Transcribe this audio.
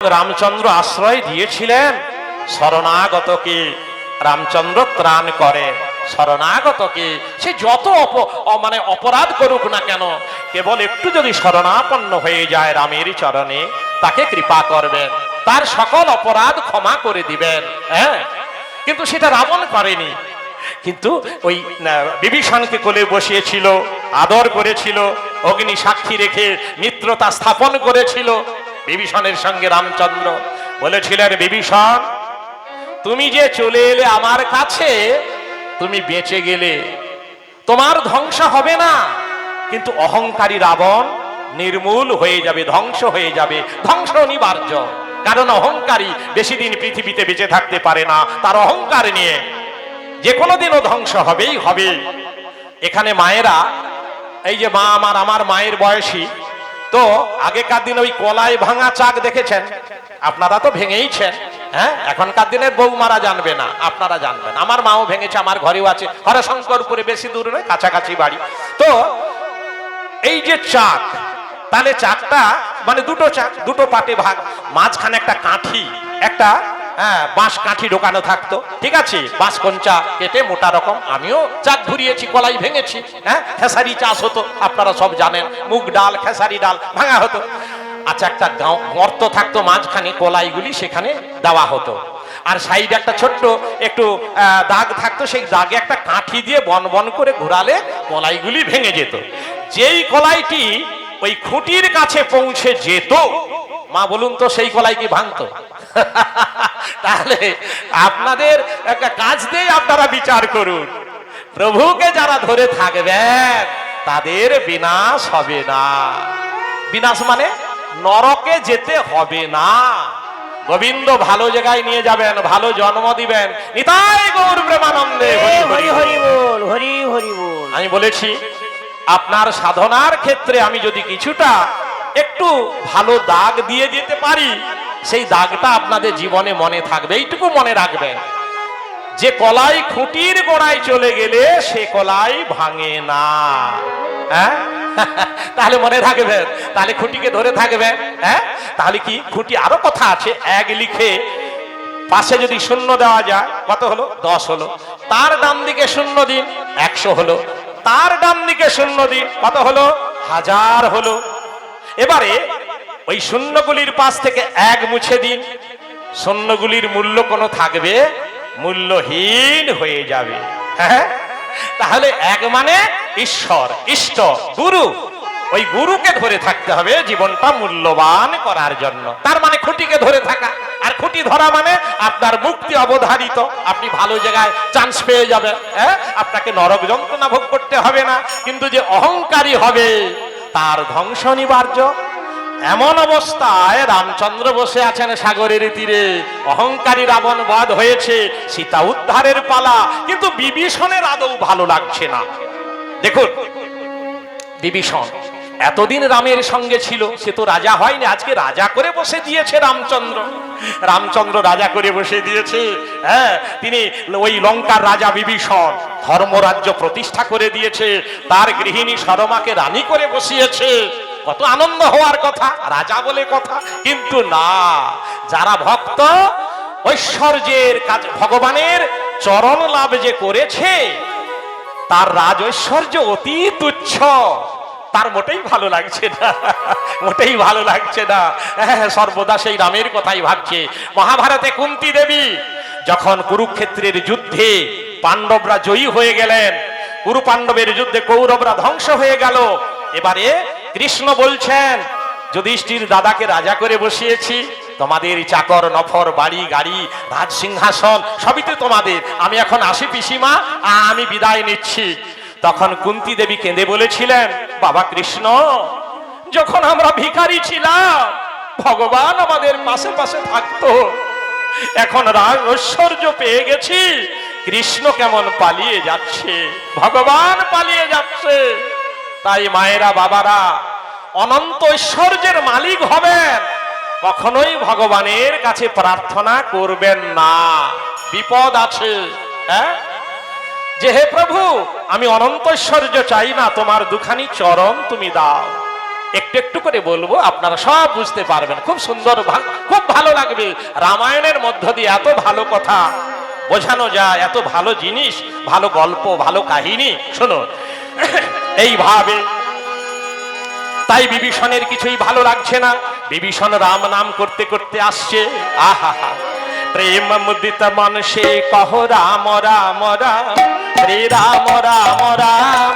রামচন্দ্র আশ্রয় দিয়েছিলেন শরণাগতকে। রামচন্দ্র ত্রাণ করেন শরণাগতকে, সে যত অপরাধ করুক না কেন, কেবল একটু যদি শরণাপন্ন হয়ে যায় রামের চরণে, তাকে কৃপা করবেন, তার সকল অপরাধ ক্ষমা করে দিবেন। হ্যাঁ, কিন্তু সেটা রাবণ করেনি। কিন্তু ওই বিভীষণকে কোলে বসিয়েছিল, আদর করেছিল, অগ্নি সাক্ষী রেখে মিত্রতা স্থাপন করেছিল। বিভীষণের সঙ্গে রামচন্দ্র বলেছিলেন, বিভীষণ, তুমি যে চলে এলে আমার কাছে, তুমি বেঁচে গেলে, তোমার ধ্বংস হবে না, কিন্তু অহংকারী রাবণ নির্মূল হয়ে যাবে, ধ্বংস হয়ে যাবে। ধ্বংস অনিবার্য, কারণ অহংকারী বেশি দিন পৃথিবীতে বেঁচে থাকতে পারে না। তার অহংকার নিয়ে যে কোনো দিনও ধ্বংস হবেই হবে। এখানে মায়েরা, এই যে মা আমার মায়ের বয়সী, তো আগেকার দিন ওই কলাই ভাঙা চাক দেখেছেন, আপনারা তো ভেঙেইছেন। হ্যাঁ, এখনকার দিনের বৌমারা জানবে না, আপনারা জানবেন। আমার মাও ভেঙেছে, আমার ঘরেও আছে, হরশঙ্করপুরে, বেশি দূর নয়, কাছাকাছি বাড়ি। তো এই যে চাক, তাহলে চাকটা মানে দুটো চাক, দুটো পাটে ভাগ, মাঝখানে একটা কাঠি, একটা বাঁশ কাঠি ঢোকানো থাকতো, ঠিক আছে, বাঁশ কঞ্চা কেটে মোটা রকম। আমিও চাক ঘুরিয়েছি, কলাই ভেঙেছি। হ্যাঁ, খেসারি চাষ হতো, আপনারা সব জানেন, মুগ ডাল, খেসারি ডাল ভাঙা হতো। আচ্ছা, একটা গর্ত থাকতো মাঝখানে, কলাইগুলি সেখানে দেওয়া হতো, আর সাইডে একটা ছোট্ট একটু দাগ থাকতো, সেই দাগে একটা কাঠি দিয়ে বন বন করে ঘোরালে কলাইগুলি ভেঙে যেত। যেই কলাইটি ওই খুঁটির কাছে পৌঁছে যেত, মা বলুন তো সেই কলাই কি ভাঙতো? তাহলে আপনাদের একটা কাজ দিয়ে আপনারা বিচার করুন, প্রভুকে যারা ধরে থাকবেন তাদের বিনাশ হবে না। বিনাশ মানে নরকে যেতে হবে না। গোবিন্দ ভালো জায়গায় নিয়ে যাবেন, ভালো জন্ম দিবেন। নিতাই গৌর প্রেমানন্দে হরি হরি বল, হরি হরি বল। আমি বলেছি, আপনার সাধনার ক্ষেত্রে আমি যদি কিছুটা একটু ভালো দাগ দিয়ে যেতে পারি, সেই দাগটা আপনাদের জীবনে মনে থাকবে। এইটুকু মনে রাখবেন, যে কলাই খুঁটির গোড়ায় চলে গেলে সে কলাই ভাঙে না। হ্যাঁ, তাহলে মনে রাখবেন, তাহলে খুঁটিকে ধরে থাকবেন। হ্যাঁ, তাহলে কি খুঁটি, আরো কথা আছে, এক লিখে পাশে যদি শূন্য দেওয়া যায়, কত হলো? 10 হলো। তার ডান দিকে শূন্য দিন, 100 হলো। তার ডান দিকে শূন্য দিন, কত হলো? 1000 হলো। এবারে ওই শূন্যগুলির পাশ থেকে 1 মুছে দিন, শূন্যগুলির মূল্য কোনো থাকবে, মূল্যহীন হয়ে যাবে। হ্যাঁ, তাহলে 1 মানে ঈশ্বর, ইষ্ট, গুরু। ওই গুরুকে ধরে থাকতে হবে জীবনটা মূল্যবান করার জন্য। তার মানে খুঁটিকে ধরে থাকা, আর খুঁটি ধরা মানে আপনার মুক্তি অবধারিত। আপনি ভালো জায়গায় চান্স পেয়ে যাবেন। হ্যাঁ, আপনাকে নরক যন্ত্রণা ভোগ করতে হবে না। কিন্তু যে অহংকারী হবে তার ধ্বংস অনিবার্য। এমন অবস্থায় রামচন্দ্র বসে আছেন সাগরের তীরে, অহংকারী রাবণ বধ হয়েছে, সীতা উদ্ধারের পালা, কিন্তু বিভীষণের আদৌ ভালো লাগছে না। দেখুন, বিভীষণ এতদিন রামের সঙ্গে ছিল, সে তো রাজা হয়নি, আজকে রাজা করে বসে দিয়েছে রামচন্দ্র। রামচন্দ্র রাজা করে বসে দিয়েছে। হ্যাঁ, তিনি ওই লঙ্কার রাজা বিভীষণ ধর্মরাজ্য প্রতিষ্ঠা করে দিয়েছে, তার গৃহিণী সরমাকে রানী করে বসিয়েছে। কত আনন্দ হওয়ার কথা, রাজা বলে কথা। কিন্তু না, যারা ভক্ত, ঐশ্বর্যের কাজ, ভগবানের চরণ লাভ যে করেছে, তার রাজ ঐশ্বর্য অতি তুচ্ছ, তার মোটেই ভালো লাগছে না, মোটেই ভালো লাগছে না। সর্বদা সেই রামের কথাই ভাবছে। মহাভারতে কুন্তী দেবী যখন কুরুক্ষেত্রের যুদ্ধে পাণ্ডবরা জয়ী হয়ে গেলেন, কুরু পাণ্ডবের যুদ্ধে কৌরবরা ধ্বংস হয়ে গেল, এবারে কৃষ্ণ বলছেন, যুধিষ্ঠির দাদাকে রাজা করে বসিয়েছি, তোমাদের চাকর নফর, বাড়ি গাড়ি, রাজ সিংহাসন সবই তো তোমাদের, আমি এখন আসি পিসিমা, আমি বিদায় নিচ্ছি। তখন কুন্তী দেবী কেঁদে বলেছিলেন, বাবা কৃষ্ণ, যখন আমরা ভিখারি ছিলাম ভগবান আমাদের পাশে পাশে থাকতো, এখন রাজ ঐশ্বর্য পেয়ে গেছি, কৃষ্ণ কেমন পালিয়ে যাচ্ছে, ভগবান পালিয়ে যাচ্ছে। তাই মায়েরা, বাবারা, অনন্ত ঐশ্বর্যের মালিক হবেন, কখনোই ভগবানের কাছে প্রার্থনা করবেন না, বিপদ আছে। হ্যাঁ, যে হে প্রভু, আমি অনন্ত ঐশ্বর্য চাই না, তোমার দুখানি চরণ তুমি দাও। একটু একটু করে বলবো, আপনারা সব বুঝতে পারবেন, খুব সুন্দর, খুব ভালো লাগবে। রামায়ণের মধ্য দিয়ে এত ভালো কথা বোঝানো যায়, এত ভালো জিনিস, ভালো গল্প, ভালো কাহিনী। শোনো, এইভাবে তাই বিভীষণের কিছুই ভালো লাগছে না। বিভীষণ রাম নাম করতে করতে আসছে। আহা, প্রেম মুদিত মন সে কহ রাম রাম রাম, শ্রী রাম রাম রাম।